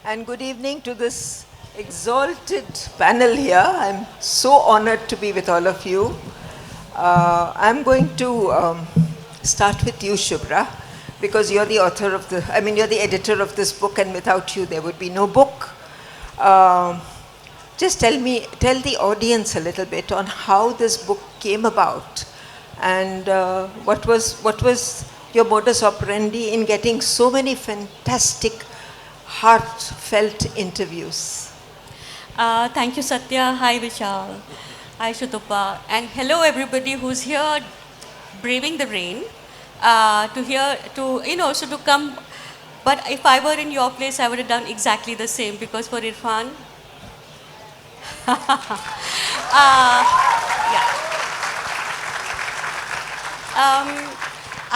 and good evening to this exalted panel here. I'm so honored to be with all of you. I'm going to start with you, Shubhra, because you're the author of you're the editor of this book, and without you, there would be no book. Just tell the audience a little bit on how this book came about, and what was your modus operandi in getting so many fantastic, heartfelt interviews. Thank you, Satya. Hi, Vishal. Hi, Sutapa. And hello, everybody who's here braving the rain to come. But if I were in your place, I would have done exactly the same, because for Irrfan,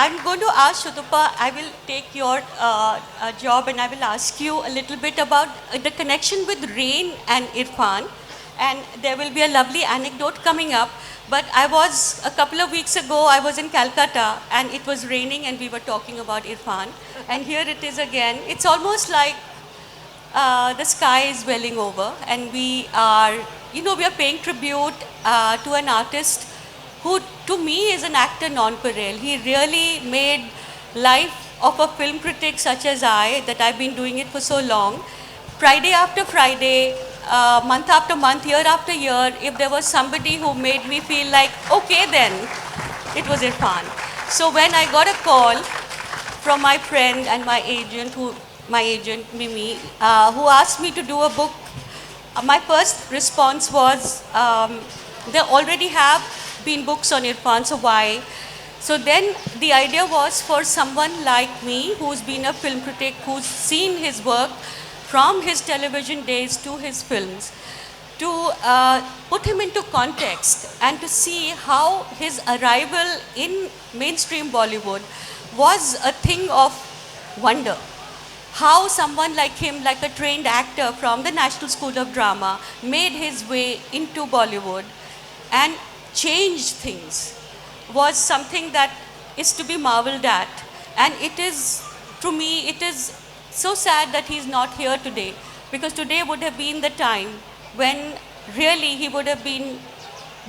I'm going to ask Sutapa, I will take your job and I will ask you a little bit about the connection with rain and Irrfan. And there will be a lovely anecdote coming up. But a couple of weeks ago, I was in Calcutta and it was raining and we were talking about Irrfan. And here it is again. It's almost like the sky is welling over, and we are paying tribute to an artist who to me is an actor non-pareil. He really made life of a film critic such as that I've been doing it for so long. Friday after Friday, month after month, year after year, if there was somebody who made me feel like, okay then, it was Irrfan. So when I got a call from my friend and my agent, Mimi, who asked me to do a book, my first response was, they already have been books on Irrfan, so why? So then the idea was for someone like me, who's been a film critic, who's seen his work from his television days to his films, to put him into context and to see how his arrival in mainstream Bollywood was a thing of wonder. How someone like him, like a trained actor from the National School of Drama, made his way into Bollywood and changed things was something that is to be marveled at. And it is, to me, it is so sad that he's not here today, because today would have been the time when really he would have been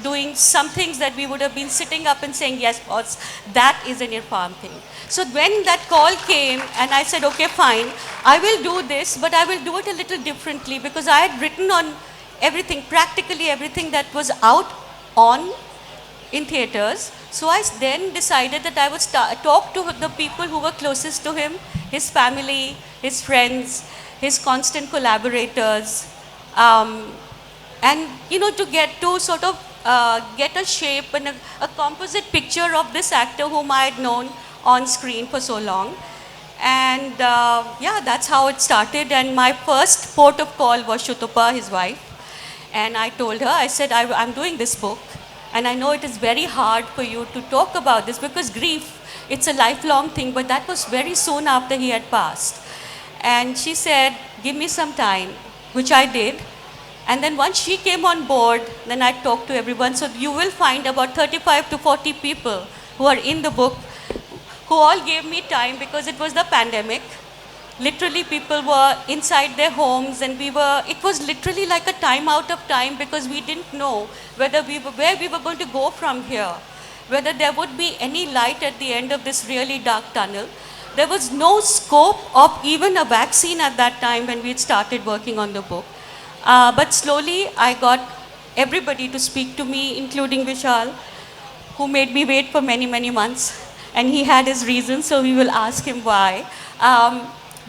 doing some things that we would have been sitting up and saying, yes, boss, that is an Irrfan thing. So when that call came and I said, okay, fine, I will do this, but I will do it a little differently, because I had written on everything, practically everything that was out in theaters. So I then decided that I would talk to the people who were closest to him, his family, his friends, his constant collaborators, and to get to sort of get a shape and a composite picture of this actor whom I had known on screen for so long. And that's how it started. And my first port of call was Sutapa, his wife. And I told her, I said, I'm doing this book, and I know it is very hard for you to talk about this, because grief, it's a lifelong thing, but that was very soon after he had passed. And she said, give me some time, which I did. And then once she came on board, then I talked to everyone. So you will find about 35 to 40 people who are in the book, who all gave me time, because it was the pandemic. Literally, people were inside their homes, and it was literally like a time out of time, because we didn't know where we were going to go from here, whether there would be any light at the end of this really dark tunnel. There was no scope of even a vaccine at that time when we had started working on the book. But slowly, I got everybody to speak to me, including Vishal, who made me wait for many, many months. And he had his reasons, so we will ask him why.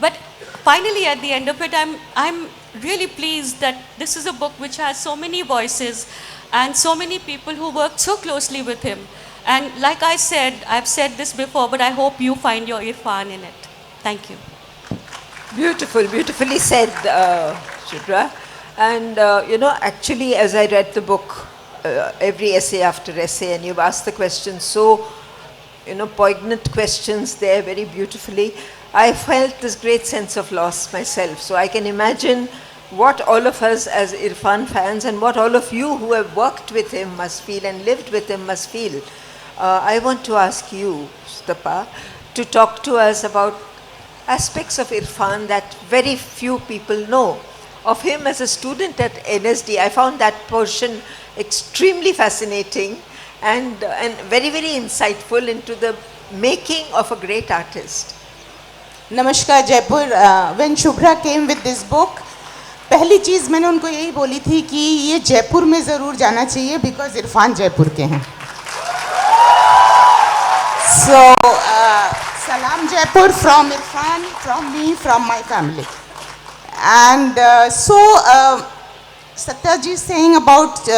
But finally, at the end of it, I'm really pleased that this is a book which has so many voices and so many people who worked so closely with him. And like I said, I've said this before, but I hope you find your Irrfan in it. Thank you. Beautifully said, Shubhra. And, actually, as I read the book, every essay after essay, and you've asked the questions so, poignant questions there very beautifully, I felt this great sense of loss myself. So I can imagine what all of us as Irrfan fans and what all of you who have worked with him must feel and lived with him must feel. I want to ask you, Sutapa, to talk to us about aspects of Irrfan that very few people know. Of him as a student at NSD, I found that portion extremely fascinating and very, very insightful into the making of a great artist. Namaskar Jaipur. When Shubhra came with this book, पहली चीज़ मैंने उनको यही बोली थी कि ये जयपुर में ज़रूर जाना चाहिए बिकॉज इरफान जयपुर के हैं. So salam Jaipur from Irfan, from me, from my family. And Satya ji is saying about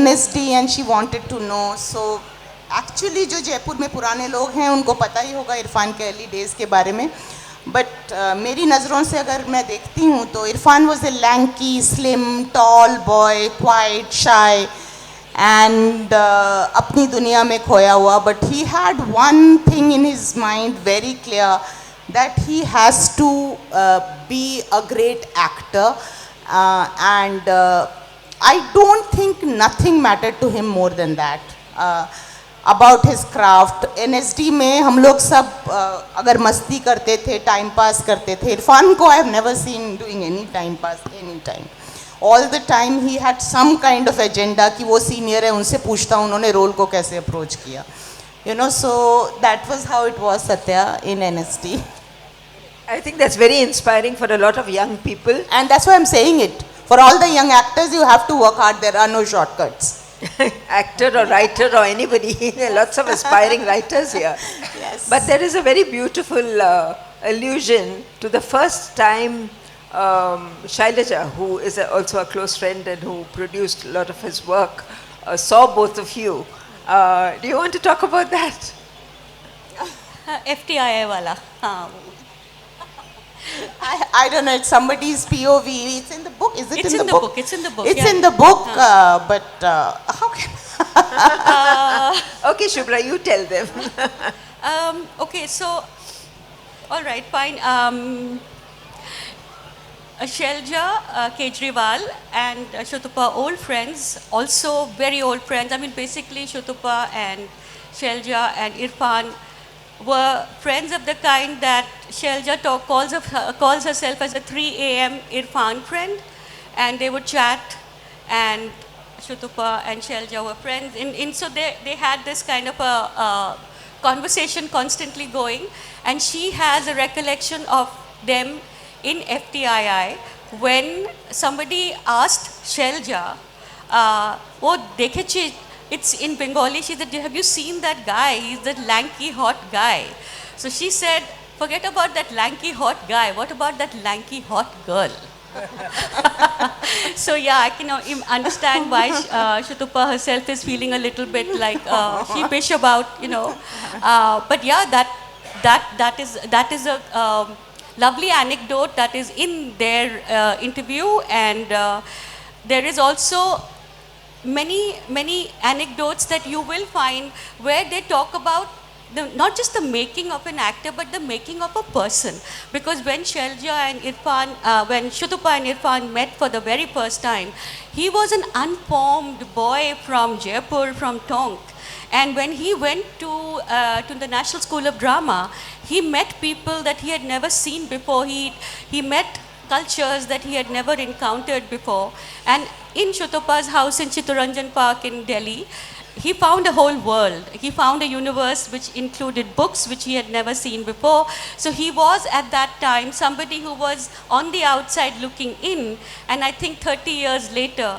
NSD and she wanted to know. So actually जो जयपुर में पुराने लोग हैं उनको पता ही होगा इरफान के अर्ली डेज़ के बारे में. बट मेरी नज़रों से अगर मैं देखती हूँ तो Irfan was a lanky slim tall boy quite shy and अपनी दुनिया में खोया हुआ. But he had one thing in his mind very clear that he has to be a great actor and I don't think nothing matter to him more than that about his craft. NSD में हम लोग सब अगर मस्ती करते थे time pass करते थे. इरफान को I have never seen doing any time pass any time. All the time he had some kind of agenda कि वो सीनियर है उनसे पूछता उन्होंने रोल को कैसे अप्रोच किया. You know so that was how it was Satya in NSD. I think that's very inspiring for a lot of young people. And that's why I'm saying it. For all the young actors, you have to work hard. There are no shortcuts. Actor or writer or anybody, lots of aspiring writers here. Yes. But there is a very beautiful allusion to the first time Shailaja, who is also a close friend and who produced a lot of his work, saw both of you. Do you want to talk about that? FTII wala. I don't know, it's somebody's POV. It's in the book. Is it It's in the book? It's in the book. It's yeah. in the book, but how can... Okay, Shubhra, you tell them. Okay, so, all right, fine. Shelja Kejriwal and Sutapa, old friends, also very old friends. I mean, basically, Sutapa and Shelja and Irrfan were friends of the kind that Shelja calls herself as a 3 a.m. Irrfan friend, and they would chat, and Sutapa and Shelja were friends. So they had this kind of a conversation constantly going, and she has a recollection of them in FTII when somebody asked Shelja, "Oh, dekhe it's in Bengali." She said, "Have you seen that guy? He's that lanky, hot guy." So she said, "Forget about that lanky, hot guy. What about that lanky, hot girl?" So yeah, I can understand why Sutapa herself is feeling a little bit like sheepish about, but yeah, that is a lovely anecdote that is in their interview, and there is also many anecdotes that you will find where they talk about not just the making of an actor, but the making of a person. Because when Shelja and Irrfan, when Sutapa and Irrfan met for the very first time, he was an unformed boy from Jaipur, from Tonk. And when he went to the National School of Drama, he met people that he had never seen before. He met cultures that he had never encountered before. And in Sutapa's house in Chittaranjan Park in Delhi, he found a whole world. He found a universe which included books which he had never seen before. So he was at that time somebody who was on the outside looking in. And I think 30 years later,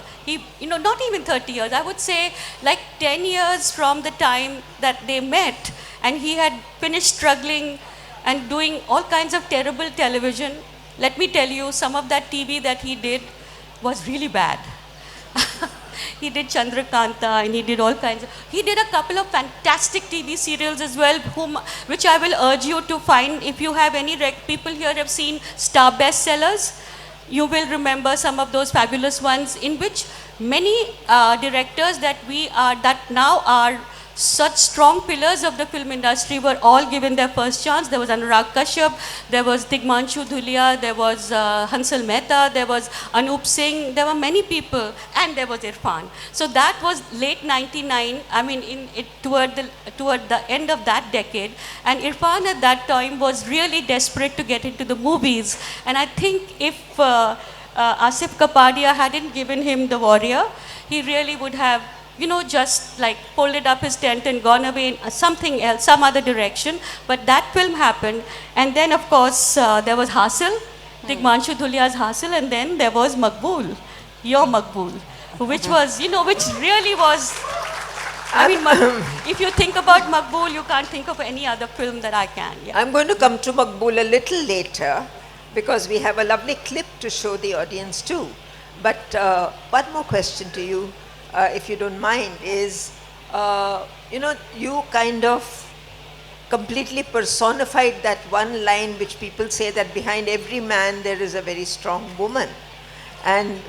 not even 30 years, I would say like 10 years from the time that they met, and he had finished struggling and doing all kinds of terrible television. Let me tell you, some of that TV that he did was really bad. He did Chandrakanta, and he did all kinds of... He did a couple of fantastic TV serials as well, which I will urge you to find. If you have any people here have seen Star Bestsellers, you will remember some of those fabulous ones in which many directors that now are such strong pillars of the film industry were all given their first chance. There was Anurag Kashyap, there was Tigmanshu Dhulia, there was Hansal Mehta, there was Anup Singh, there were many people, and there was Irrfan. So that was late 99, I mean toward the end of that decade, and Irrfan at that time was really desperate to get into the movies. And I think if Asif Kapadia hadn't given him The Warrior, he really would have, you know, just like folded up his tent and gone away in something else, some other direction. But that film happened. And then, of course, there was Hasil, Tigmanshu Dhulia's Hasil, and then there was Maqbool, your Maqbool, which was, you know, which really was, I mean, if you think about Maqbool, you can't think of any other film that I can. Yeah. I'm going to come to Maqbool a little later, because we have a lovely clip to show the audience too. But one more question to you, if you don't mind, is, you know, you kind of completely personified that one line which people say, that behind every man there is a very strong woman. And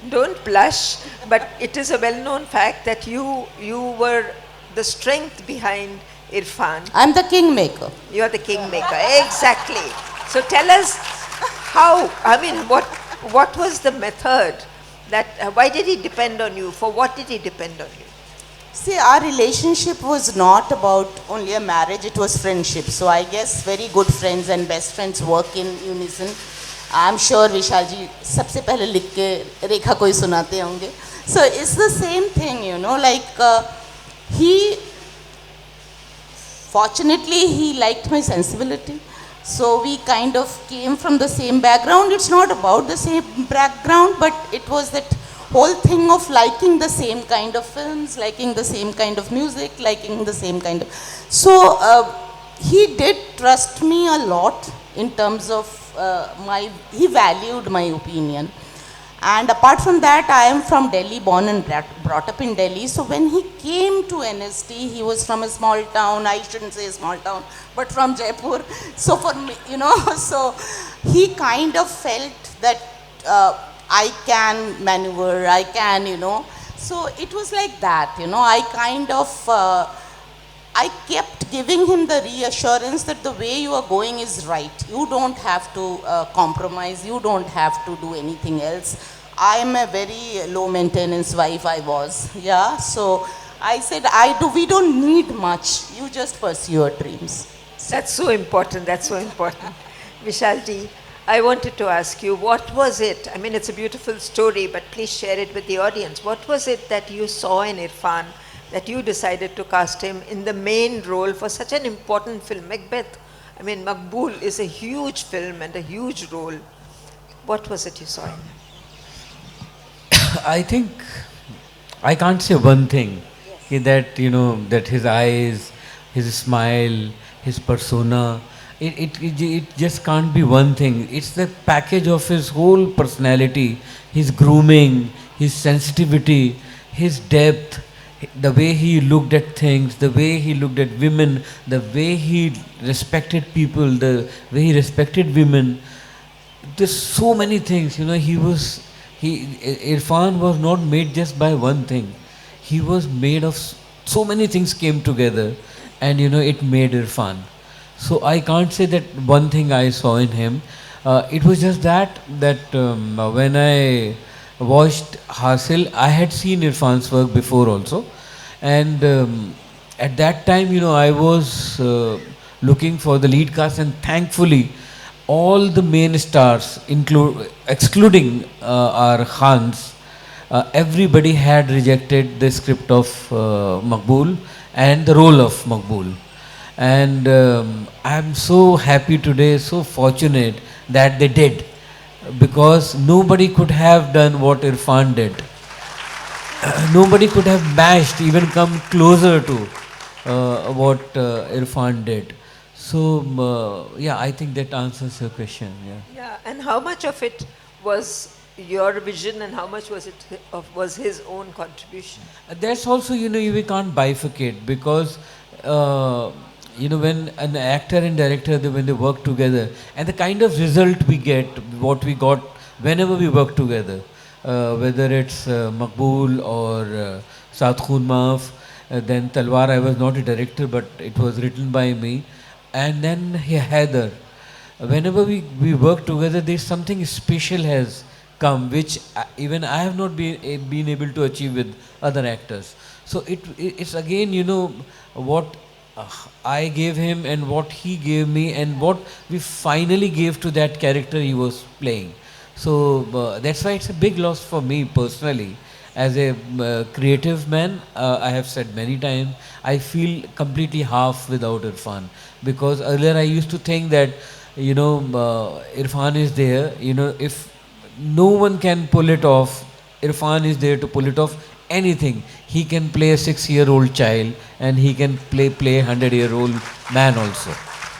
don't blush, but it is a well-known fact that you were the strength behind Irrfan. I'm the kingmaker. You are the kingmaker, exactly. So tell us how, I mean, what was the method that, why did he depend on you? For what did he depend on you? See, our relationship was not about only a marriage, it was friendship. So I guess very good friends and best friends work in unison. I'm sure Vishal ji सबसे पहले लिख के रेखा को ही सुनाते होंगे. So it's the same thing, you know, like fortunately he liked my sensibility. So we kind of came from the same background. It's not about the same background, but it was that whole thing of liking the same kind of films, liking the same kind of music, liking the same kind of... So he did trust me a lot in terms of he valued my opinion. And apart from that, I am from Delhi, born and brought up in Delhi. So when he came to NST, he was from a small town. I shouldn't say small town, but from Jaipur. So for me, you know, so he kind of felt that I can maneuver, I can, you know. So it was like that, you know. I kind of, I kept giving him the reassurance that the way you are going is right. You don't have to compromise. You don't have to do anything else. I am a very low maintenance wife, I was. Yeah, so I said, we don't need much. You just pursue your dreams. That's so important, that's so important. Vishalji, I wanted to ask you, what was it? I mean, it's a beautiful story, but please share it with the audience. What was it that you saw in Irrfan that you decided to cast him in the main role for such an important film, Macbeth? I mean, Maqbool is a huge film and a huge role. What was it you saw in him? I think I can't say one thing. Yes. That, you know, that his eyes, his smile, his persona, it just can't be one thing. It's the package of his whole personality, his grooming, his sensitivity, his depth, the way he looked at things, the way he looked at women, the way he respected people, the way he respected women. There's so many things, you know. Irrfan was not made just by one thing. He was made of so many things came together, and, you know, it made Irrfan. So I can't say that one thing I saw in him. It was just that when I watched Hasil, I had seen Irrfan's work before also, and at that time, you know, I was looking for the lead cast, and thankfully all the main stars, excluding our Khans, everybody had rejected the script of Maqbool and the role of Maqbool. And I'm so happy today, so fortunate that they did, because nobody could have done what Irrfan did. Nobody could have matched, even come closer to what Irrfan did. So, yeah, I think that answers your question. Yeah. Yeah, and how much of it was your vision and how much was it was his own contribution? That's also, you know, we can't bifurcate, because you know, when an actor and director, when they work together, and the kind of result we get, what we got whenever we work together, whether it's Maqbool or Saat Khoon Maaf, then Talwar, I was not a director, but it was written by me. And then Heather. Whenever we work together, there's something special has come, which even I have not been able to achieve with other actors. So it's again, what I gave him and what he gave me and what we finally gave to that character he was playing. So that's why it's a big loss for me personally. As a creative man, I have said many times, I feel completely half without Irfan. Because earlier I used to think that, Irfan is there, if no one can pull it off, Irfan is there to pull it off anything. He can play a 6-year-old child and he can play a 100-year-old man also.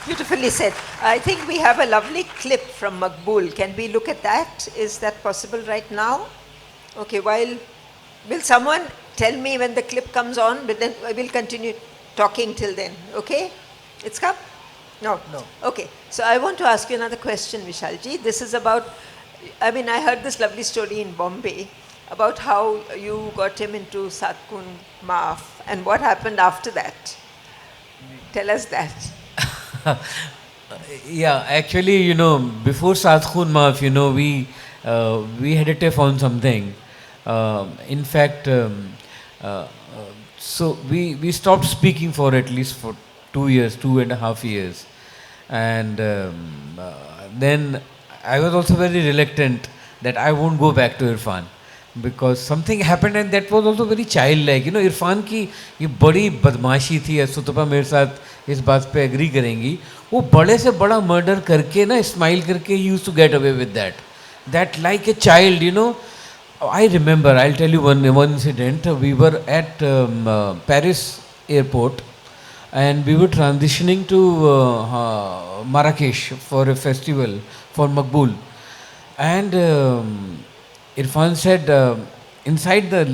Beautifully said. I think we have a lovely clip from Maqbool. Can we look at that? Is that possible right now? Okay, will someone tell me when the clip comes on, but then I will continue talking till then, okay? It's come? No? No. Okay, so I want to ask you another question, Vishalji. This is about, I heard this lovely story in Bombay about how you got him into Satkun Maaf and what happened after that. Tell us that. Yeah, actually, before Satkun Maaf, we had a tiff on something. In fact, so we stopped speaking for at least for 2 years, 2.5 years. And then I was also very reluctant that I won't go back to Irfan. Because something happened and that was also very childlike. Irfan की ये बड़ी बदमाशी थी. सुतपा मेरे साथ इस बात पे एग्री करेंगी. वो बड़े से बड़ा मर्डर करके ना स्माइल करके he used to get away with that. That like a child, I remember, I'll tell you one incident. We were at Paris airport and we were transitioning to Marrakesh for a festival for Maqbool. And Irfan said, inside the,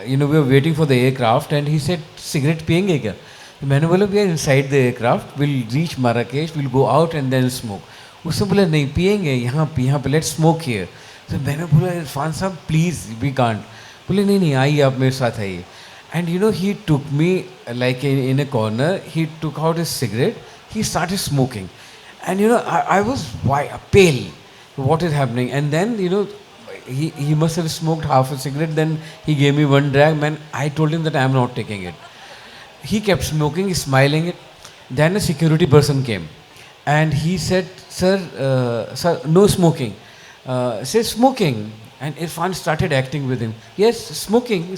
we were waiting for the aircraft and he said, cigarette piyenge kya? मैंने बोला we are inside the aircraft, we'll reach Marrakesh, we'll go out and then smoke. उसने बोला नहीं पियेंगे यहाँ पे let's smoke here. तो मैंने बोला इरफान साहब please we can't. बोले नहीं आइए आप मेरे साथ आइए. And he took me like in a corner, he took out his cigarette, he started smoking. And I was pale. What is happening? And then he must have smoked half a cigarette, then he gave me one drag. Man, I told him that I am not taking it. He kept smoking, smiling. Then a security person came and he said, sir, no smoking. Says smoking. And Irfan started acting with him. Yes, smoking.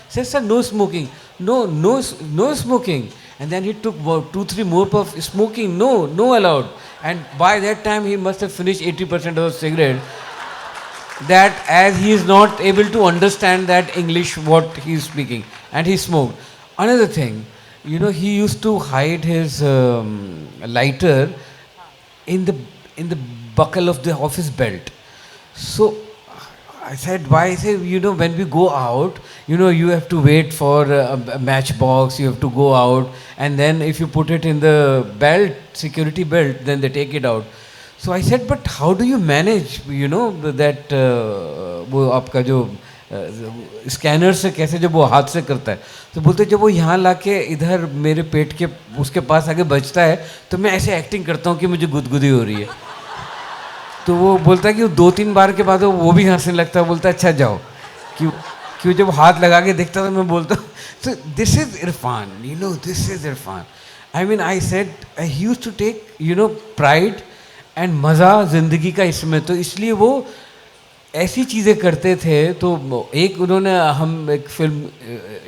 Says, sir, no smoking. No smoking. And then he took 2-3 more puffs. Smoking, no allowed. And by that time he must have finished 80% of the cigarette. That as he is not able to understand that English what he is speaking. And he smoked. Another thing, he used to hide his lighter in the buckle of his belt. So I said, why? I said, when we go out, you have to wait for a matchbox, you have to go out, and then if you put it in the belt, security belt, then they take it out. So I said, but how do you manage, that वो आपका जो scanner से कैसे जब वो हाथ से करता है, तो बोलते जब वो यहाँ लाके इधर मेरे पेट के उसके पास आगे बजता है तो मैं ऐसे एक्टिंग करता हूँ कि मुझे गुदगुदी हो रही है. तो वो बोलता है कि 2-3 बार के बाद वो भी हंसने लगता है. बोलता है अच्छा जाओ. क्यों जब हाथ लगा के देखता तो मैं बोलता हूँ. So this is Irfan, this is Irfan. I said he used to take pride and मज़ा ज़िंदगी का इसमें, तो इसलिए वो ऐसी चीज़ें करते थे. तो एक उन्होंने हम एक फिल्म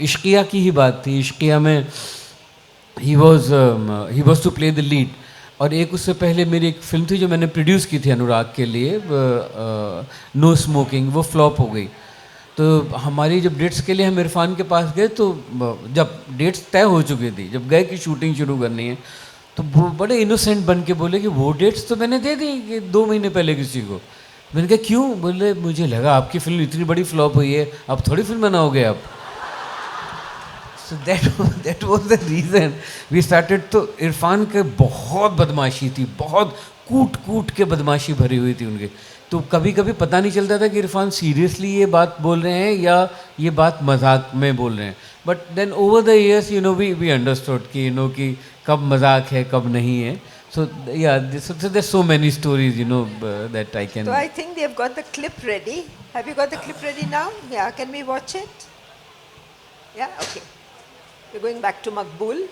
इश्किया की ही बात थी. इश्किया में he was to play the lead. और एक उससे पहले मेरी एक फिल्म थी जो मैंने प्रोड्यूस की थी अनुराग के लिए, नो स्मोकिंग, वो फ्लॉप हो गई. तो हमारी जब डेट्स के लिए हम इरफान के पास गए तो जब डेट्स तय हो चुकी थी, जब गए कि शूटिंग शुरू करनी है, तो वो बड़े इनोसेंट बन के बोले कि वो डेट्स तो मैंने दे दी कि 2 महीने पहले किसी को. मैंने कहा क्यों? बोले मुझे लगा आपकी फिल्म इतनी बड़ी फ्लॉप हुई है, अब थोड़ी फिल्म बनाओगे आप. So that was the reason we started. तो इरफान के बहुत बदमाशी थी, बहुत कूट कूट के बदमाशी भरी हुई थी उनके, तो कभी कभी पता नहीं चलता था कि इरफान सीरियसली ये बात बोल रहे हैं या ये बात मजाक में बोल रहे हैं. But then over the years we understood कि कि कब मजाक है कब नहीं है. So yeah, so there's so many stories, that I can. So I think they've got the clip ready. Have you got the clip ready now? Yeah, can we watch it? Yeah, okay. We're going back to Maqbool.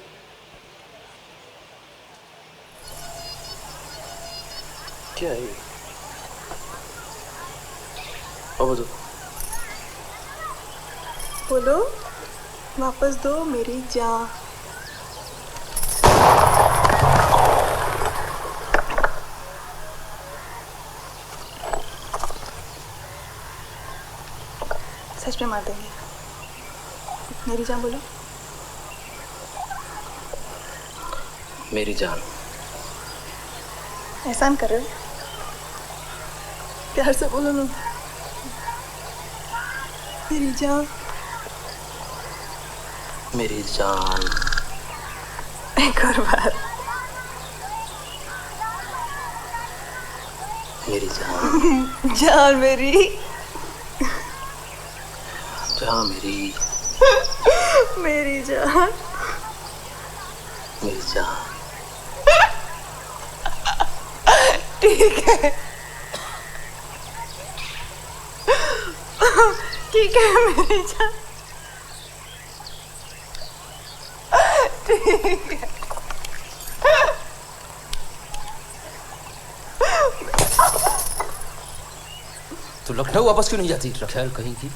क्या है? अब तो बोलो, वापस दो मेरी जान. सच में मार देंगे. मेरी जान बोलो. मेरी जान. एहसान कर रहे हो? प्यार से बोलो ना. मेरी जान. मेरी जान. एक और बार. मेरी जान. जान मेरी. जान मेरी. मेरी जान. मेरी जान. ठीक है. ठीक है मेरी जान. ठीक है. तो लखनऊ वापस क्यों नहीं जाती? खैर कहीं की.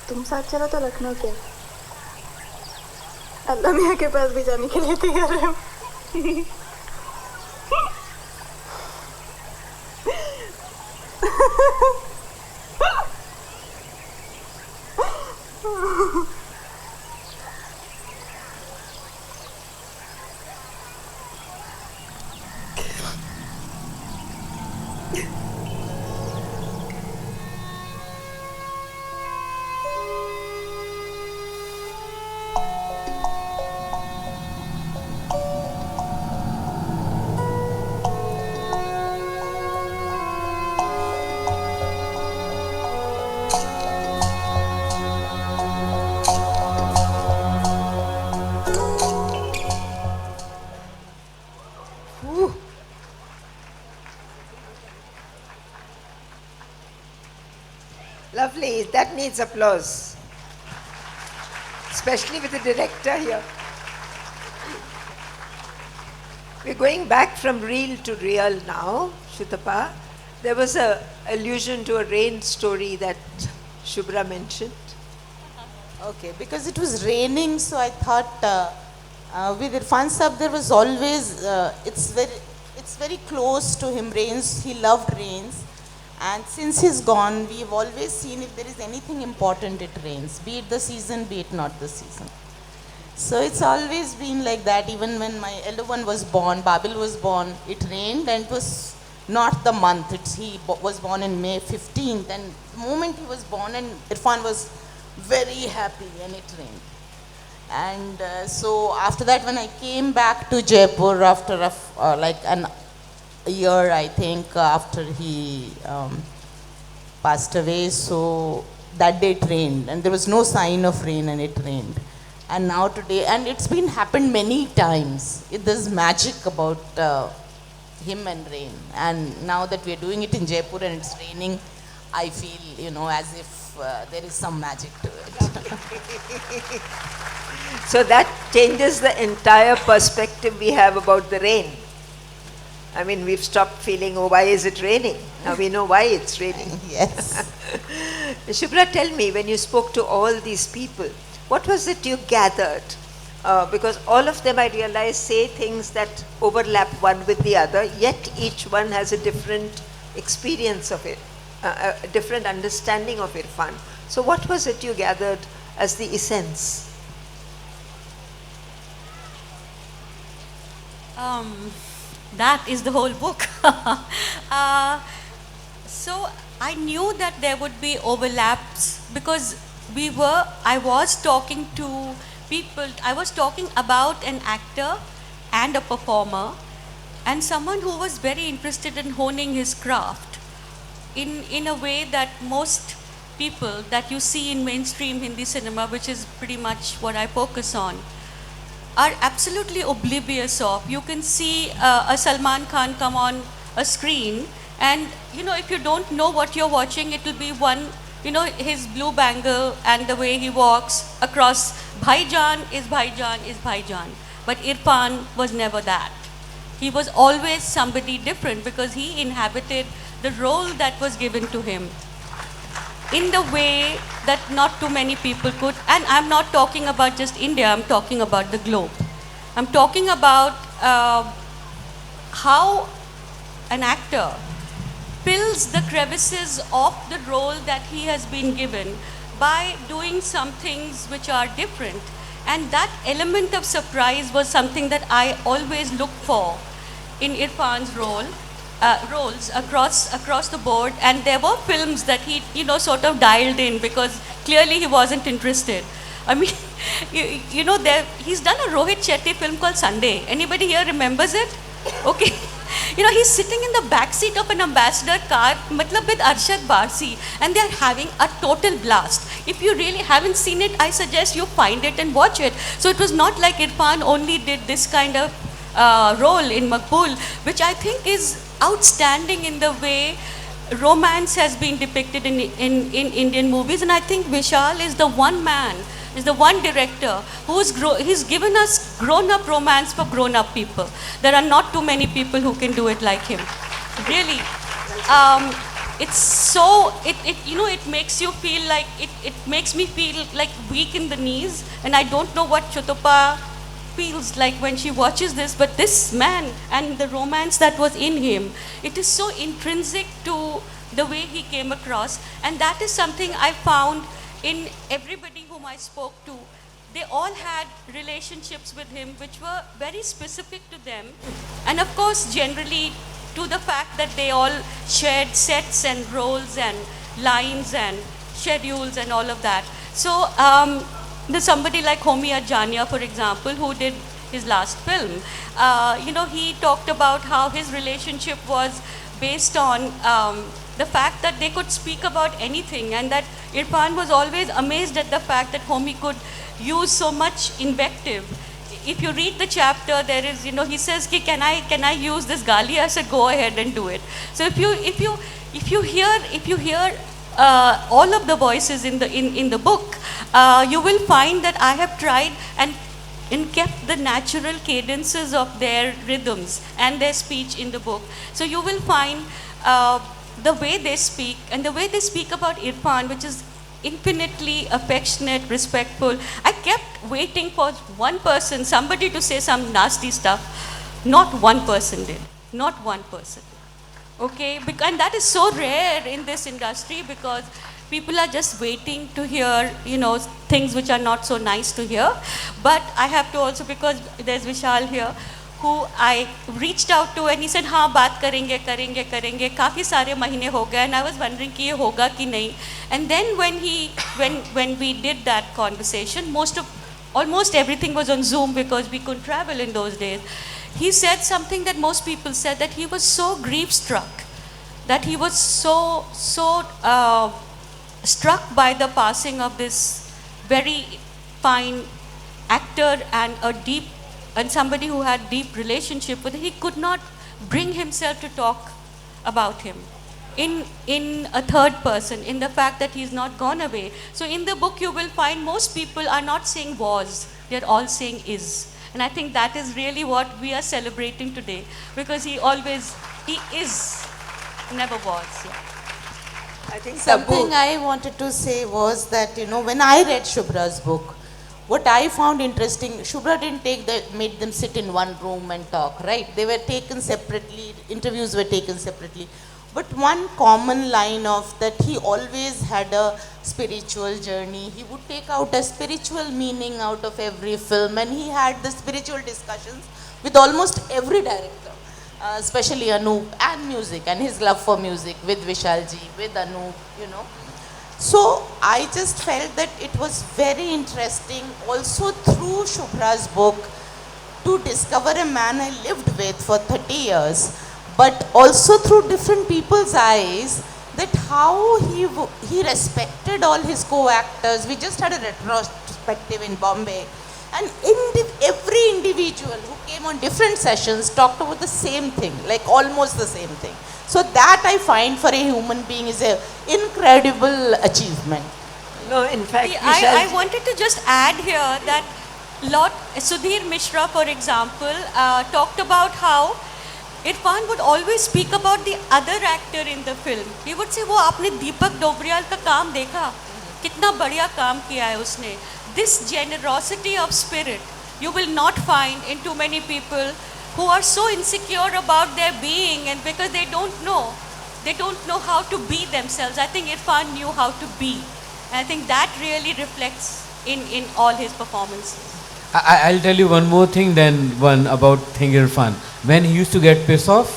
तुम साथ चलो तो लखनऊ के अल्लाह मियाँ के पास भी जाने के लिए तैयार है. Lovely. That needs applause. Especially with the director here. We're going back from real to real now, Sutapa. There was a allusion to a rain story that Shubhra mentioned. Okay, because it was raining, so I thought with Irfan Sahab there was always, it's very close to him, rains, he loved rains. And since he's gone, we've always seen if there is anything important, it rains, be it the season, be it not the season. So it's always been like that. Even when my elder one was born, Babil was born, it rained, and it was not the month. He was born in May 15th, and the moment he was born, and Irfan was very happy, and it rained. And so after that, when I came back to Jaipur after like an year, I think, after he passed away, so that day it rained, and there was no sign of rain, and it rained. And now today, and it's been happened many times. There's magic about him and rain. And now that we're doing it in Jaipur and it's raining, I feel, as if there is some magic to it. So that changes the entire perspective we have about the rain. I mean, we've stopped feeling, oh, why is it raining? Now we know why it's raining. Yes. Shubhra, tell me, when you spoke to all these people, what was it you gathered? Because all of them, I realize, say things that overlap one with the other, yet each one has a different experience of it, a different understanding of Irfan. So what was it you gathered as the essence? That is the whole book. So I knew that there would be overlaps because I was talking to people, I was talking about an actor and a performer and someone who was very interested in honing his craft in a way that most people that you see in mainstream Hindi cinema, which is pretty much what I focus on, are absolutely oblivious of. You can see a Salman Khan come on a screen and, you know, if you don't know what you're watching, it will be one, you know, his blue bangle and the way he walks across. Bhaijan is Bhaijan is Bhaijan. But Irrfan was never that. He was always somebody different because he inhabited the role that was given to him in the way that not too many people could. And I'm not talking about just India, I'm talking about the globe. I'm talking about how an actor fills the crevices of the role that he has been given by doing some things which are different. And that element of surprise was something that I always look for in Irrfan's roles across the board. And there were films that he, you know, sort of dialed in because clearly he wasn't interested. I mean, you know, he's done a Rohit Shetty film called Sunday. Anybody here remembers it? Okay. You know, he's sitting in the back seat of an ambassador car, matlab with Arshad Barsi, and they're having a total blast. If you really haven't seen it, I suggest you find it and watch it. So it was not like Irrfan only did this kind of role in Maqbool, which I think is outstanding in the way romance has been depicted in Indian movies. And I think Vishal is the one man, is the one director he's given us grown-up romance for grown-up people. There are not too many people who can do it like him. Really. It's so, you know, it makes you feel like, it makes me feel like weak in the knees. And I don't know what Sutapa feels like when she watches this, but this man and the romance that was in him, it is so intrinsic to the way he came across. And that is something I found in everybody whom I spoke to. They all had relationships with him which were very specific to them. And of course, generally to the fact that they all shared sets and roles and lines and schedules and all of that. So there's somebody like Homi Ajania, for example, who did his last film. You know, he talked about how his relationship was based on the fact that they could speak about anything, and that Irrfan was always amazed at the fact that Homi could use so much invective. If you read the chapter, there is, you know, he says, can I use this gali? I said, go ahead and do it. So if you hear all of the voices in the book, you will find that I have tried and kept the natural cadences of their rhythms and their speech in the book. So you will find the way they speak, and the way they speak about Irrfan, which is infinitely affectionate, respectful. I kept waiting for one person, somebody to say some nasty stuff. Not one person did. Not one person. Okay, and that is so rare in this industry because people are just waiting to hear, you know, things which are not so nice to hear. But I have to also, because there's Vishal here, who I reached out to, and he said, हाँ बात करेंगे काफ़ी सारे महीने हो गए, and I was wondering कि ये होगा कि नहीं. And then when we did that conversation, almost everything was on Zoom because we couldn't travel in those days. He said something that most people said, that he was so grief struck, that he was so struck by the passing of this very fine actor and somebody who had deep relationship with him. He could not bring himself to talk about him in a third person, in the fact that he's not gone away. So in the book you will find most people are not saying was, they're all saying is. And I think that is really what we are celebrating today, because he is, never was. Yeah. I think Something I wanted to say was that, you know, when I read Shubhra's book, what I found interesting, Shubhra didn't made them sit in one room and talk, right? They were taken separately, interviews were taken separately. But one common line of that, he always had a spiritual journey. He would take out a spiritual meaning out of every film, and he had the spiritual discussions with almost every director. especially Anoop, and music, and his love for music with Vishalji, with Anoop, So I just felt that it was very interesting also through Shubhra's book to discover a man I lived with for 30 years, but also through different people's eyes, that how he respected all his co-actors. We just had a retrospective in Bombay, and every individual who came on different sessions talked about the same thing, like almost the same thing. So that I find for a human being is an incredible achievement. No, in fact, I wanted to just add here that Sudhir Mishra, for example, talked about how Irfan would always speak about the other actor in the film. He would say, "वो आपने दीपक डोबरियाल का काम देखा, कितना बढ़िया काम किया है उसने." This generosity of spirit you will not find in too many people who are so insecure about their being, and because they don't know how to be themselves. I think Irfan knew how to be, and I think that really reflects in all his performances. I'll tell you one more thing one about Irfan. When he used to get pissed off,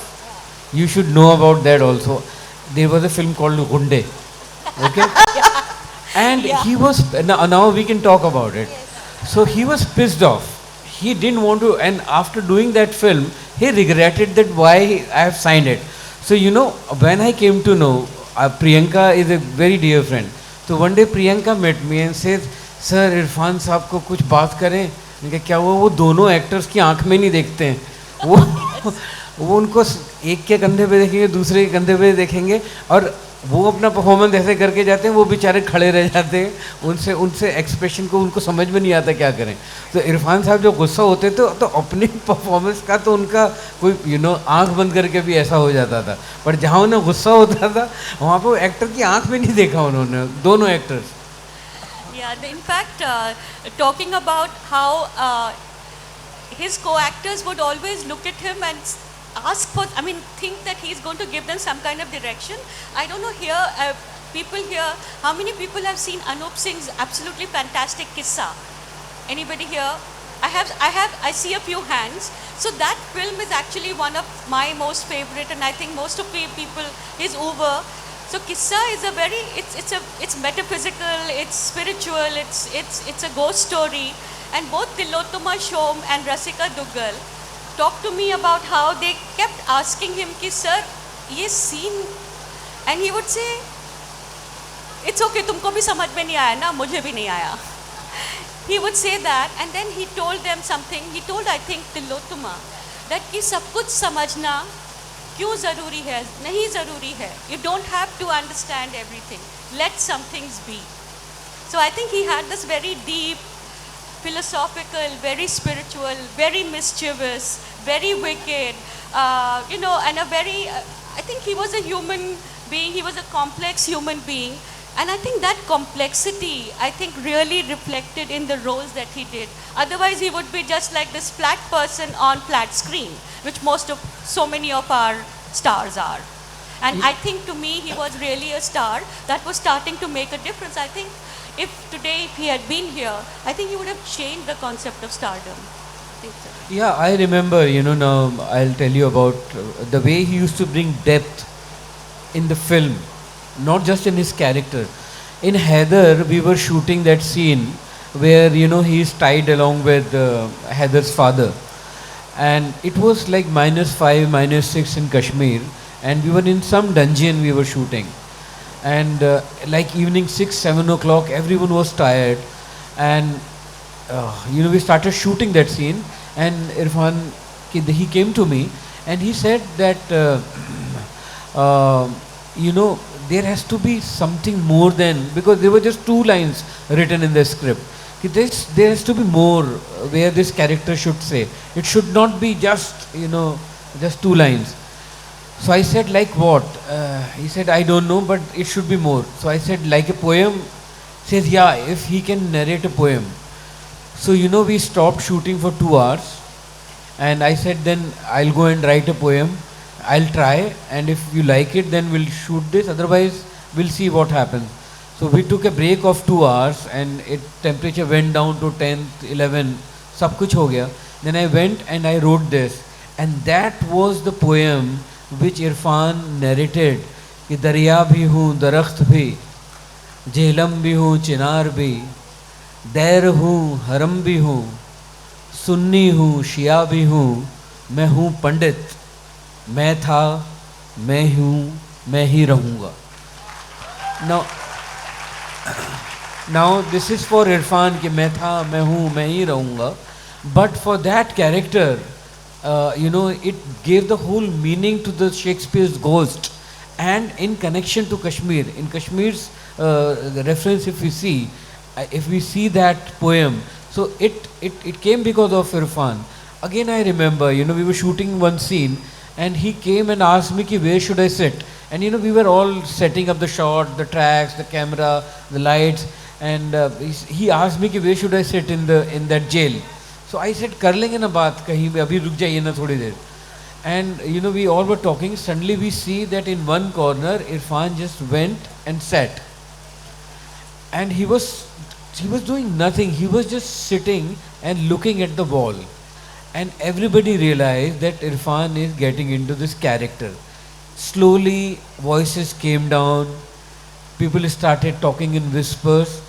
you should know about that also. There was a film called Gunde. Okay? And he was, now we can talk about it. Yes. So he was pissed off. He didn't want to, and after doing that film, he regretted that why I have signed it. So when I came to know, Priyanka is a very dear friend. So one day Priyanka met me and said, "Sir, Irfan साहब को कुछ बात करें." मैंने कहा क्या वो दोनों एक्टर्स की आंख में नहीं देखते हैं, वो उनको एक के कंधे पे देखेंगे, दूसरे के कंधे पे देखेंगे, और वो अपना परफॉर्मेंस ऐसे करके जाते हैं, वो बेचारे खड़े रह जाते हैं, उनसे एक्सप्रेशन को उनको समझ में नहीं आता क्या करें. तो इरफान साहब जो गुस्सा होते थे तो अपनी परफॉर्मेंस का तो उनका कोई आंख बंद करके भी ऐसा हो जाता था, पर जहाँ उन्हें गुस्सा होता था वहाँ पर एक्टर की आंख में नहीं देखा उन्होंने, दोनों actors. Yeah, in fact, talking about how his co-actors would always look at him and ask for, think that he's going to give them some kind of direction. I don't know here, people here, how many people have seen Anup Singh's absolutely fantastic Kissa? Anybody here? I see a few hands. So that film is actually one of my most favorite, and I think most of people, his oeuvre. So Kissa is a very, it's metaphysical, it's spiritual, it's a ghost story. And both Tilotoma Shom and Rasika Duggal talked to me about how they kept asking him, ki, "Sir, ye scene," and he would say, "It's okay, tumko bhi samajh mein nahi aaya na, mujhe bhi nahi aaya." He would say that, and then he told them something. He told, I think, Tilotoma, that ki sab kuch samajhna kyun zaruri hai? Nahi zaruri hai. You don't have to understand everything. Let some things be. So I think he had this very deep, philosophical, very spiritual, very mischievous, very wicked, and a very, I think he was a human being, he was a complex human being. And I think that complexity, I think, really reflected in the roles that he did. Otherwise, he would be just like this flat person on flat screen, which so many of our stars are. And I think, to me, he was really a star that was starting to make a difference. I think if he had been here, I think he would have changed the concept of stardom. I think so. Yeah, I remember, now I'll tell you about the way he used to bring depth in the film. Not just in his character. In Heather, we were shooting that scene where, he is tied along with Heather's father. And it was like -5, -6 in Kashmir. And we were in some dungeon we were shooting. And like evening 6, 7 o'clock, everyone was tired. And, we started shooting that scene. And Irfan, he came to me and he said that, there has to be something more than, because there were just 2 lines written in the script. There has to be more where this character should say. It should not be just, just 2 lines. So I said, like what? He said, I don't know, but it should be more. So I said, like a poem? He says, yeah, if he can narrate a poem. So, we stopped shooting for 2 hours. And I said, then I'll go and write a poem. I'll try, and if you like it, then we'll shoot this. Otherwise, we'll see what happens. So we took a break of 2 hours, and temperature went down to 10, 11. Sab kuch ho gaya. Then I went and I wrote this, And that was the poem which Irfan narrated कि दरिया भी हूँ दरख्त भी झेलम भी हूँ चिनार भी there हूँ हरम भी हूँ सुन्नी हूँ शिया भी हूँ मैं हूँ पंडित मैं था मैं हूँ मैं ही रहूँगा. Now this is for Irfan कि मैं था मैं हूँ मैं ही रहूँगा. But for that character, it gave the whole meaning to the Shakespeare's ghost. And in connection to Kashmir, in Kashmir's reference, if we see that poem, so it came because of Irfan. Again, I remember, we were shooting one scene, and he came and asked me, where should I sit? And we were all setting up the shot, the tracks, the camera, the lights, and he asked me, where should I sit in that jail? So I said, कर लेंगे ना बात कहीं भी, अभी रुक जाइए ना थोड़ी देर. And we all were talking. Suddenly we see that in one corner, Irfan just went and sat. And he was doing nothing. He was just sitting and looking at the wall. And everybody realized that Irfan is getting into this character. Slowly, voices came down. People started talking in whispers.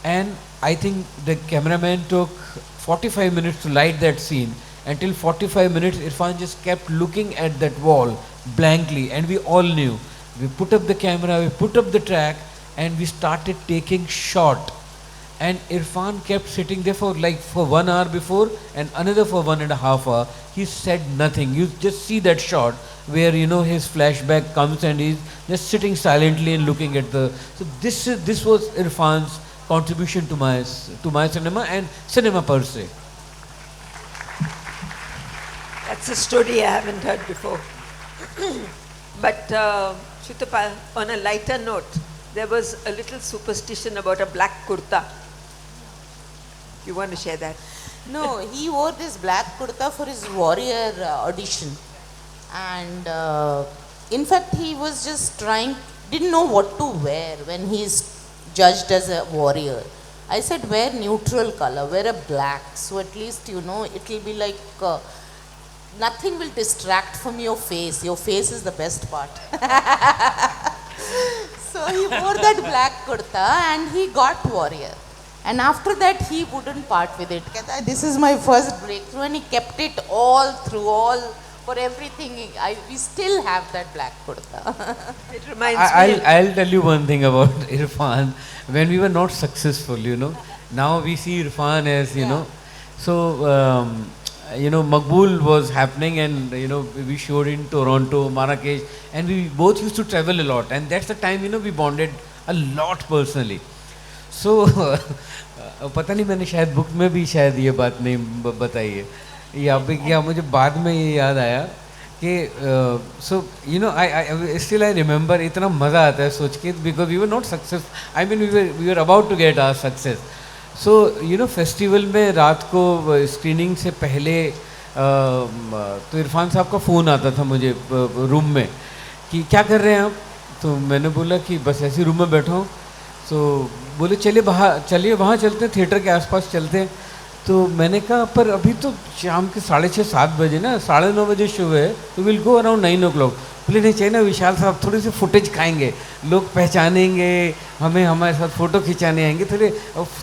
And I think the cameraman took 45 minutes to light that scene. Until 45 minutes, Irfan just kept looking at that wall blankly, and we all knew. We put up the camera, we put up the track, and we started taking shot. And Irfan kept sitting there for 1 hour before, and another for 1.5 hours. He said nothing. You just see that shot where his flashback comes, and he's just sitting silently and looking at the. So this was Irfan's contribution to my cinema and cinema per se. That's a story I haven't heard before. But Sutapa, on a lighter note, there was a little superstition about a black kurta. You want to share that? No, he wore this black kurta for his warrior audition. And in fact, he was just didn't know what to wear when he's judged as a warrior. I said, wear neutral color, wear a black. So at least, it will be like, nothing will distract from your face. Your face is the best part. So he wore that black kurta and he got warrior. And after that, he wouldn't part with it. This is my first breakthrough, and he kept it all through, for everything. We still have that black kurta. It reminds me. I'll tell you one thing about Irfan. When we were not successful, now we see Irfan as, So, Maqbool was happening, and, we showed in Toronto, Marrakesh, and we both used to travel a lot. And that's the time, we bonded a lot personally. So, पता नहीं मैंने शायद book में भी शायद ये बात नहीं बताई है या क्या मुझे बाद में ये याद आया कि so I still I remember इतना मज़ा आता है सोच के because we were not success. I mean we were about to get our success. So festival में रात को स्क्रीनिंग से पहले तो इरफान साहब का फ़ोन आता था मुझे रूम में कि क्या कर रहे हैं आप. तो मैंने बोला कि बस ऐसे रूम में बैठा हूँ. तो बोले चलिए वहाँ चलते हैं, थिएटर के आसपास चलते हैं. तो मैंने कहा पर अभी तो शाम के 6:30-7 बजे ना, 9:30 बजे शो है, तो विल गो अराउंड 9 o'clock. बोले नहीं चाहिए ना विशाल साहब, थोड़ी सी फुटेज खाएंगे, लोग पहचानेंगे हमें, हमारे साथ फ़ोटो खिंचाने आएंगे,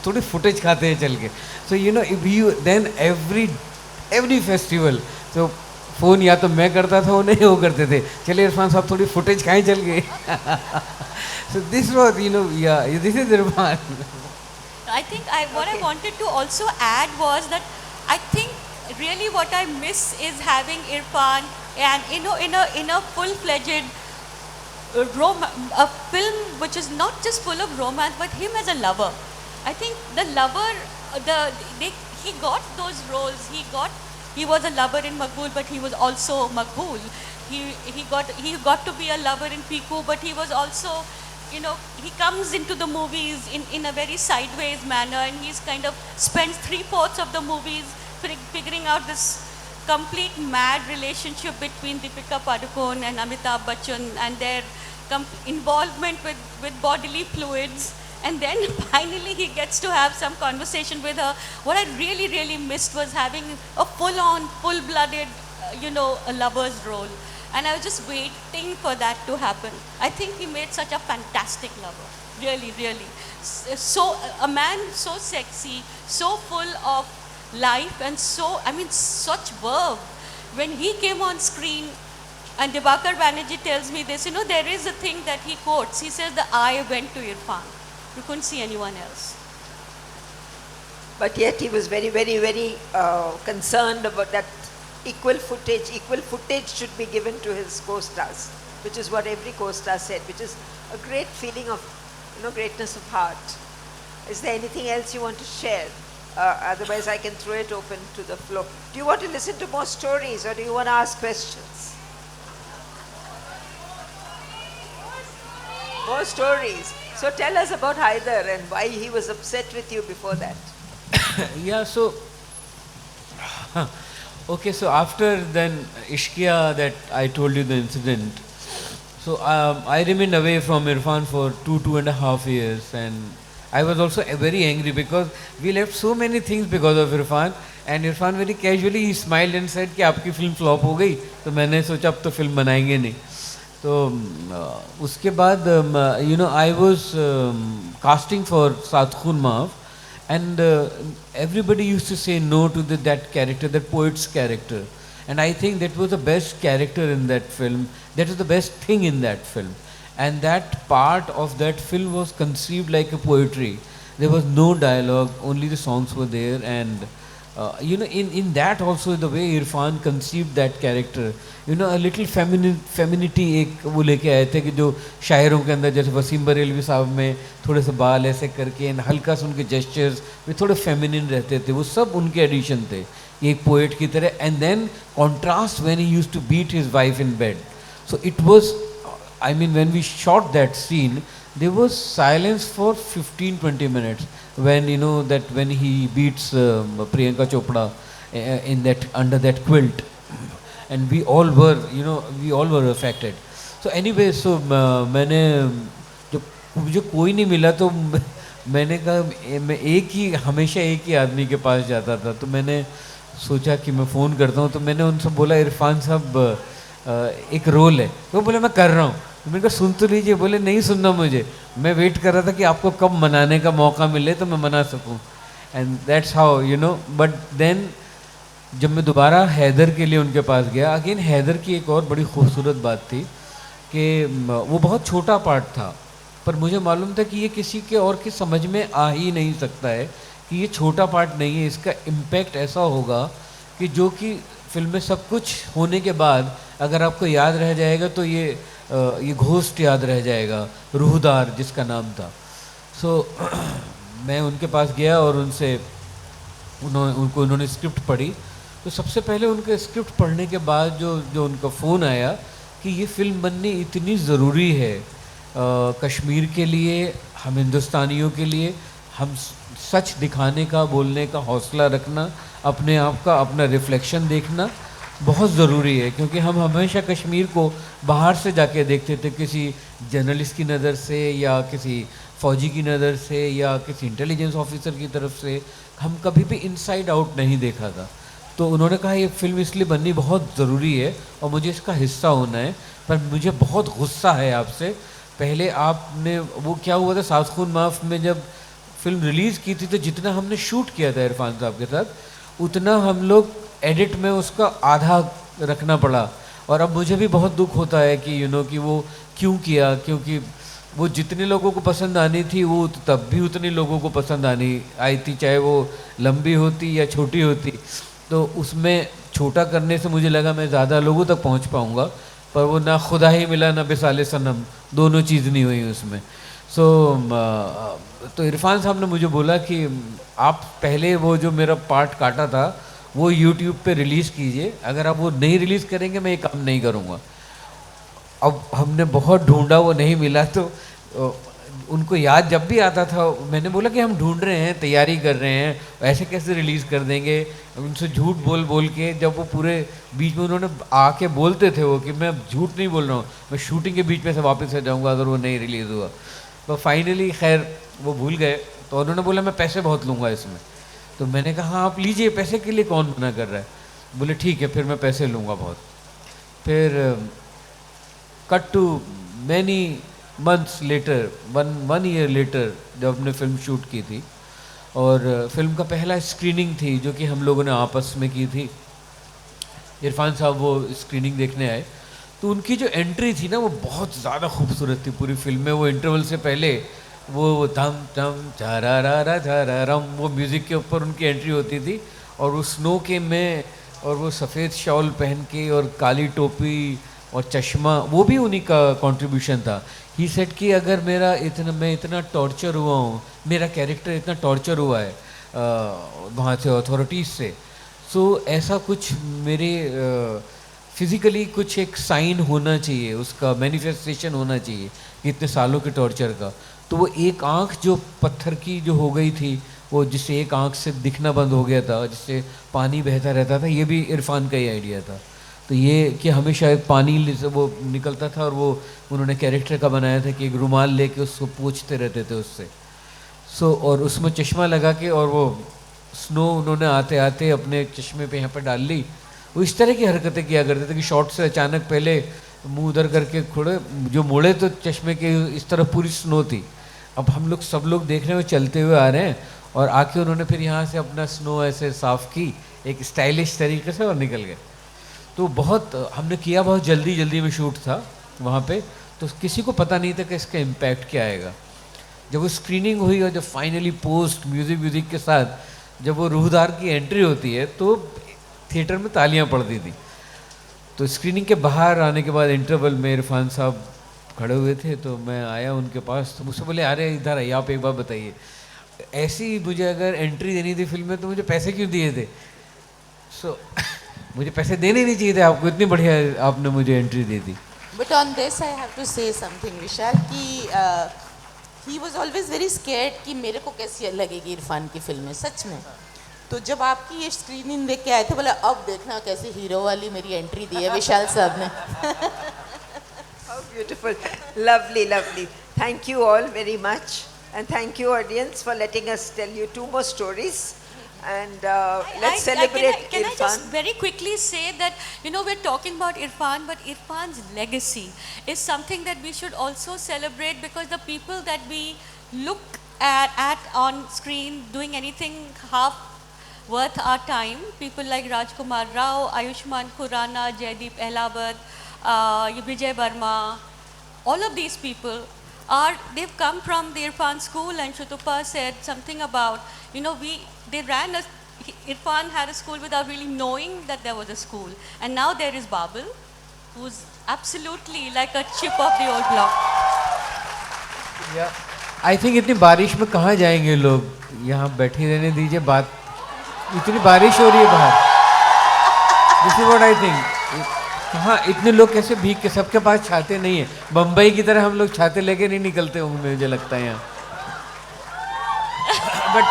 थोड़ी फुटेज खाते हैं चल के. सो देन एवरी फेस्टिवल तो फ़ोन या तो मैं करता था, वो करते थे, चलिए इरफान साहब थोड़ी फुटेज खाएँ चल के. So this was, this is Irfan. I think what I wanted to also add was that I think really what I miss is having Irfan and in a full-fledged a film which is not just full of romance but him as a lover. I think the lover, he got those roles. He was a lover in Maqbool, but he was also Maqbool. He got to be a lover in Piku, but he was also, he comes into the movies in a very sideways manner, and he's kind of spends 3/4 of the movies figuring out this complete mad relationship between Deepika Padukone and Amitabh Bachchan and their involvement with bodily fluids. And then finally he gets to have some conversation with her. What I really, really missed was having a full-on, full-blooded a lover's role. And I was just waiting for that to happen. I think he made such a fantastic lover. Really, really. So, a man so sexy, so full of life and so, I mean, such verve. When he came on screen, and Dibakar Banerjee tells me this, there is a thing that he quotes. He says the eye went to Irrfan. You couldn't see anyone else. But yet he was very, very, very concerned about that equal footage. Equal footage should be given to his co-stars, which is what every co-star said, which is a great feeling of, greatness of heart. Is there anything else you want to share? Otherwise I can throw it open to the floor. Do you want to listen to more stories or do you want to ask questions? More stories. So tell us about Haider and why he was upset with you before that. Yeah, so okay, so after then Ishqiya, that I told you the incident, so I remained away from Irrfan for 2.5 years, and I was also very angry because we left so many things because of Irrfan, and Irrfan very casually he smiled and said कि आपकी film flop हो गई, तो मैंने सोचा अब तो film बनाएंगे नहीं. तो उसके बाद I was casting for Saat Khoon Maaf, and everybody used to say no to that character, that poet's character. And I think that was the best character in that film. That was the best thing in that film. And that part of that film was conceived like a poetry. There was no dialogue, only the songs were there. And in that also, the way Irrfan conceived that character, a little femininity एक वो लेके आए थे कि जो शायरों के अंदर, जैसे वसीम बरेलवी साहब में थोड़े से बाल ऐसे करके, हल्का से उनके जेस्चर्स वे थोड़े फेमिनिन रहते थे, वो सब उनके एडिशन थे एक पोएट की तरह. And then contrast when he used to beat his wife in bed. So it was, I mean, when we shot that scene, there was silence for 15-20 minutes when when he beats Priyanka Chopra in that, under that quilt, and we all were affected. So anyway, so मैंने जब मुझे कोई नहीं मिला तो मैंने कहा मैं हमेशा एक ही आदमी के पास जाता था, तो मैंने सोचा कि मैं फ़ोन करता हूँ. तो मैंने उनसे बोला इरफान साहब एक रोल है, तो बोले मैं कर रहा हूँ. मैंने कहा सुन तो लीजिए. बोले नहीं सुनना मुझे, मैं वेट कर रहा था कि आपको कब मनाने का मौका मिले तो मैं मना सकूं. And that's how but then जब मैं दोबारा हैदर के लिए उनके पास गया, अगेन हैदर की एक और बड़ी खूबसूरत बात थी कि वो बहुत छोटा पार्ट था, पर मुझे मालूम था कि ये किसी के और की समझ में आ ही नहीं सकता है कि ये छोटा पार्ट नहीं है, इसका इम्पैक्ट ऐसा होगा कि जो कि फिल्म में सब कुछ होने के बाद अगर आपको याद रह जाएगा तो ये घोस्ट याद रह जाएगा, रूहदार जिसका नाम था. सो मैं उनके पास गया और उन्होंने स्क्रिप्ट पढ़ी. तो सबसे पहले उनके स्क्रिप्ट पढ़ने के बाद जो उनका फ़ोन आया कि ये फ़िल्म बननी इतनी ज़रूरी है कश्मीर के लिए, हम हिंदुस्तानियों के लिए, हम सच दिखाने का, बोलने का हौसला रखना, अपने आप का अपना रिफ्लेक्शन देखना बहुत ज़रूरी है. क्योंकि हम हमेशा कश्मीर को बाहर से जाके देखते थे, किसी जर्नलिस्ट की नज़र से या किसी फ़ौजी की नज़र से या किसी इंटेलिजेंस ऑफिसर की तरफ से, हम कभी भी इनसाइड आउट नहीं देखा था. तो उन्होंने कहा ये फ़िल्म इसलिए बननी बहुत ज़रूरी है और मुझे इसका हिस्सा होना है, पर मुझे बहुत गुस्सा है आपसे. पहले आपने वो क्या हुआ था सात खून माफ़ में जब फिल्म रिलीज़ की थी, तो जितना हमने शूट किया था इरफान साहब के साथ, उतना हम लोग एडिट में उसका आधा रखना पड़ा. और अब मुझे भी बहुत दुख होता है कि कि वो क्यों किया, क्योंकि वो जितने लोगों को पसंद आनी थी वो तब भी उतने लोगों को पसंद आई थी, चाहे वो लंबी होती या छोटी होती. तो उसमें छोटा करने से मुझे लगा मैं ज़्यादा लोगों तक पहुंच पाऊंगा, पर वो ना खुदा ही मिला ना बिसाले सनम, दोनों चीज़ नहीं हुई उसमें. तो इरफान साहब ने मुझे बोला कि आप पहले वो जो मेरा पार्ट काटा था वो यूट्यूब पे रिलीज़ कीजिए, अगर आप वो नहीं रिलीज़ करेंगे मैं ये काम नहीं करूँगा. अब हमने बहुत ढूंढा, वो नहीं मिला. तो उनको याद जब भी आता था, मैंने बोला कि हम ढूंढ रहे हैं, तैयारी कर रहे हैं, ऐसे कैसे रिलीज़ कर देंगे. उनसे झूठ बोल के जब वो पूरे बीच में उन्होंने आके बोलते थे वो कि मैं झूठ नहीं बोल रहा हूँ, मैं शूटिंग के बीच में से वापस आ जाऊँगा अगर वो नहीं रिलीज़ हुआ. तो फाइनली खैर वो भूल गए. तो उन्होंने बोला मैं पैसे बहुत लूँगा इसमें. तो मैंने कहा हाँ आप लीजिए, पैसे के लिए कौन मना कर रहा है. बोले ठीक है, फिर मैं पैसे लूँगा बहुत। फिर cut to many months later, one year later, जब हमने फिल्म शूट की थी और फिल्म का पहला स्क्रीनिंग थी जो कि हम लोगों ने आपस में की थी। इरफान साहब वो स्क्रीनिंग देखने आए, तो उनकी जो एंट्री थी ना वो बहुत ज़्यादा खूबसूरत थी पूरी फिल्म में। वो इंटरवल से पहले वो धम धम झरा रम, वो म्यूज़िक के ऊपर उनकी एंट्री होती थी और वो स्नो के में, और वो सफ़ेद शॉल पहन के और काली टोपी और चश्मा, वो भी उन्हीं का कंट्रीब्यूशन था। ही सेड कि अगर मैं इतना टॉर्चर हुआ हूँ, मेरा कैरेक्टर इतना टॉर्चर हुआ है वहाँ से अथॉरिटीज़ से, सो ऐसा कुछ मेरे फिज़िकली कुछ एक साइन होना चाहिए, उसका मैनिफेस्टेशन होना चाहिए कि इतने सालों के टॉर्चर का। तो वो एक आँख जो पत्थर की जो हो गई थी, वो जिससे एक आँख से दिखना बंद हो गया था, जिससे पानी बहता रहता था, ये भी इरफान का ही आइडिया था। तो ये कि हमेशा एक पानी से वो निकलता था और वो उन्होंने कैरेक्टर का बनाया था कि एक रुमाल लेके उसको पोंछते रहते थे उससे। सो और उसमें चश्मा लगा के, और वो स्नो उन्होंने आते आते अपने चश्मे पे यहाँ पर डाल ली। वो इस तरह की हरकतें किया करते थे कि शॉर्ट से अचानक पहले मुंह उधर करके खुड़े, जो मोड़े तो चश्मे के इस तरफ पूरी स्नो थी। अब हम लोग सब लोग देख रहे हैं, चलते हुए आ रहे हैं, और आके उन्होंने फिर यहाँ से अपना स्नो ऐसे साफ़ की एक स्टाइलिश तरीके से और निकल गए। तो बहुत हमने किया, बहुत जल्दी में शूट था वहाँ पे, तो किसी को पता नहीं था कि इसका इम्पैक्ट क्या आएगा। जब वो स्क्रीनिंग हुई और जब फाइनली पोस्ट म्यूज़िक के साथ जब वो रूहदार की एंट्री होती है तो थिएटर में तालियां पड़ती थी। तो स्क्रीनिंग के बाहर आने के बाद इंटरवल में इरफान साहब खड़े हुए थे, तो मैं आया उनके पास, तो मुझसे बोले अरे इधर आइए, आप एक बार बताइए, ऐसी मुझे अगर एंट्री देनी थी फिल्म में तो मुझे पैसे क्यों दिए थे? सो मुझे पैसे देने नहीं चाहिए थे आपको, इतनी बढ़िया आपने मुझे एंट्री दे दी। But on this I have to say something Vishal, कि he was always very scared कि मेरे को कैसी लगेगी इरफान की फिल्में, सच में। तो जब आपकी ये स्क्रीनिंग देख के आए थे, बोले अब देखना कैसे हीरो वाली मेरी एंट्री दी है विशाल साहब ने। How beautiful, lovely, lovely. Thank you all very much, and thank you audience for letting us tell you two more stories. And let's celebrate Can I Irfan. just very quickly say that, you know, we're talking about Irfan, but Irfan's legacy is something that we should also celebrate, because the people that we look at on screen doing anything half worth our time, people like Rajkumar Rao, Ayushman Khurrana, Jaideep Ehlawat, Vijay Verma, all of these people they've come from the Irfan school, and Sutapa said something about, you know, Irfan had a school without really knowing that there was a school, and now there is Babel, who's absolutely like a chip of the old block. I think इतनी बारिश में कहाँ जाएंगे लोग, यहाँ बैठे रहने दीजिए, बात इतनी बारिश हो रही है बाहर। This is what I think. कहाँ इतने लोग कैसे भीग के, सबके पास छाते नहीं है, बम्बई की तरह हम लोग छाते लेके नहीं निकलते होंगे मुझे लगता है यहाँ। But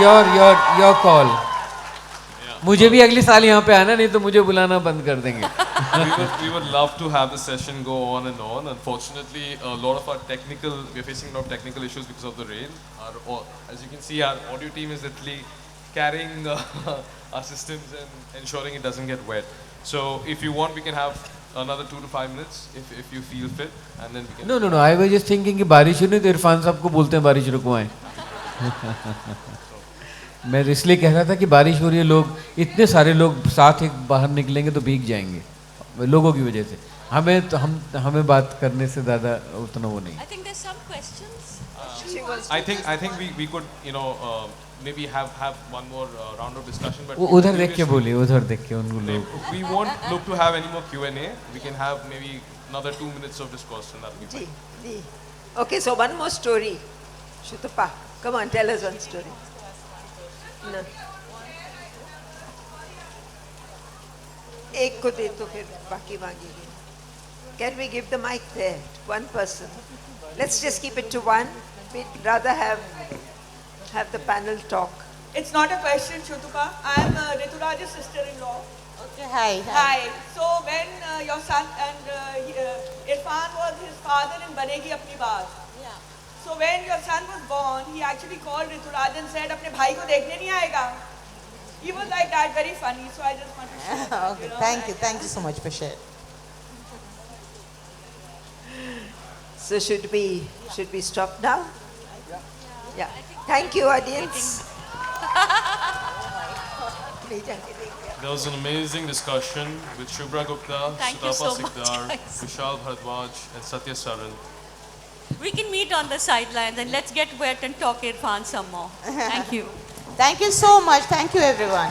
your call. मुझे भी अगले साल यहाँ पे आना, नहीं तो मुझे बुलाना बंद कर देंगे। We would love to have the session go on and on. Unfortunately, a lot of we're facing a lot of technical issues because of the rain. As you can see, our audio team is literally carrying our systems and ensuring it doesn't get wet. So if you want, we can have another 2 to 5 minutes if you feel fit, and then we can. No. I was just thinking कि बारिश हो नहीं तो इरफान साहब को बोलते हैं बारिश रुकवाएं। मैं इसलिए कह रहा था कि बारिश हो रही है, लोग इतने सारे लोग साथ एक बाहर निकलेंगे तो भीग जाएंगे लोगों की वजह से। हमें बात करने से ज़्यादा उतना वो नहीं। I think there's some questions. I think we could, you know, maybe have one more round of discussion. But उधर देख के बोलिए, उधर देख के उनको लोग। We won't look to have any more Q&A. We can have maybe another 2 minutes of discourse, and that'll be fine. Okay, so one more story. Sutapa, come on, tell us one story. No. एक को दे तो फिर बाकी मांगेंगे। Can we give the mic there to one person? Let's just keep it to one. We'd rather have the panel talk. It's not a question, Sutapa. I'm Rituraj's sister-in-law. Okay, hi. Hi. So when your son and Irfan was his father in Banegi Apni Baat. Yeah. So when your son was born, he actually called Rituraj and said, "अपने भाई को देखने नहीं आएगा?" He was like that, very funny. So I just want to share that, Okay, you know, thank you so much for sharing. So should we stop now? Yeah. Thank you, audience. There was an amazing discussion with Shubhra Gupta, Thank you Sutapa so much, Sikdar, guys. Vishal Bhardwaj, and Sathya Saran. We can meet on the sidelines and let's get wet and talk Irfan some more. Thank you. Thank you so much. Thank you, everyone.